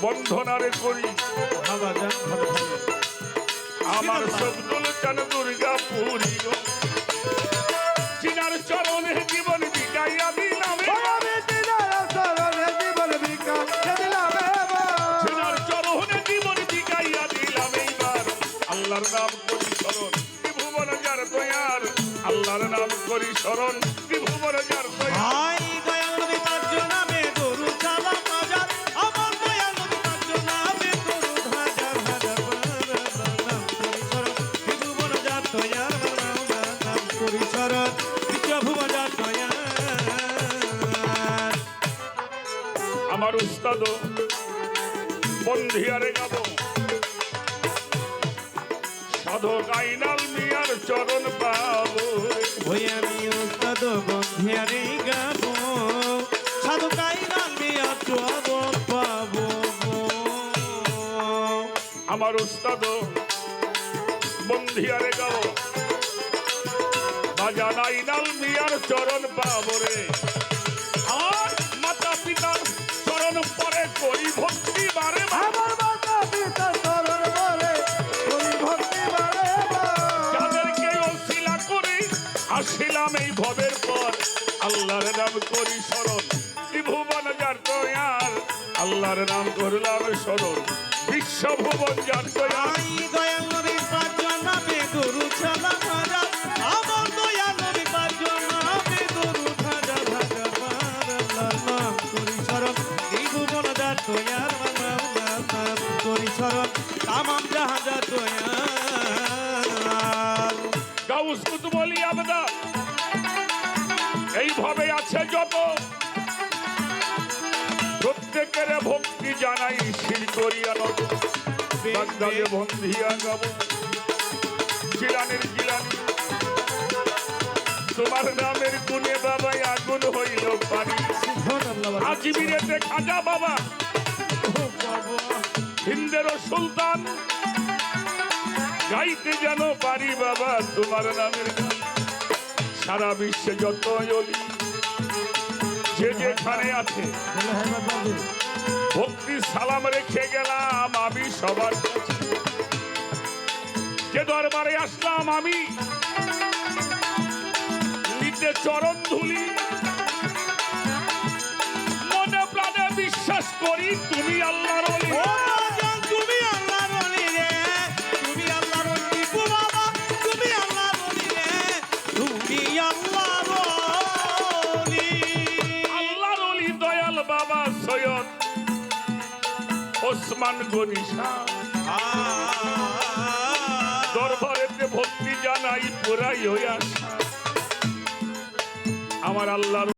বন্ধনারে করি আমার শব্দুল চান দুর্গা পুরী গো চিনার চরণে জীবন বিকাইয়া দিলাম চিনার চরণে জীবন বিকাইয়া দিলাম এইবার আল্লাহর নাম করি স্মরণ ত্রিভুবন যার দয়ার আল্লাহর নাম করি স্মরণ ত্রিভুবন যার দয়ার আমার উস্তাদ বন্ধিয়ারে গাব সাধক আইনাল মিয়ার চরণ পাবো ওই আমি উস্তাদ বন্ধিয়ারে গাব সাধক আইনাল মিয়ার চরণ পাবো আমার উস্তাদ বন্ধিয়ারে গাব বাজান আইনাল মিয়ার চরণ পাবো রে আর মাতা পিতার চরণ পরে করি ভক্তি বারে আমার মাতা পিতা চরণ পরে করি ভক্তি বারে যাদেরকে অশিলা করে আসিলাম এই ভবের পর আল্লাহর নাম করি স্মরণ ত্রিভুবন যার দয়াল আল্লাহর নাম করলাম স্মরণ বিশ্বভুবন যার দয়াল দয়াল নবীর পাঁচজন নামে গুরু ছাড়া ভাজা আমার দয়াল নবীর পাঁচজন নামে গুরু ভাজা ভাজা আল্লাহর নাম করি স্মরণ ত্রিভুবন যার দয়াল নাম করি স্মরণ তামাম জাহাজার দয়াল গাউস কুতুব আলী আবদাল এইভাবে আছে যত প্রত্যেকের ভক্তি জানাই শির করিয়া নত বাগদাদে বন্ধিয়া গাব জিলানির জিলানি তোমার নামের গুণে বাবাই আগুন হইল পারি আজমিরেতে খাজা বাবা হিন্দের সুলতান গাইতে যেন পারি বাবা তোমার নামের গান সারা বিশ্বে যত অলি যে যেখানে আছে ভক্তি সালাম রেখে গেলাম আমি সবার কাছে যে দরবারে আসলাম আমি নিতে চরণ ধুলি মনে প্রাণে বিশ্বাস করি তুমি আল্লাহর ওলি তুমি আল্লাহর ওলি রে তুমি আল্লাহর ওলি বাবা তুমি আল্লাহর ওলি রে তুমি আল্লাহর ওলি আল্লাহর ওলি দয়াল বাবা সৈয়দ ওসমান গনি শাহ দরবারেতে ভক্তি জানাই পুরাই হইয়া আমার আল্লাহর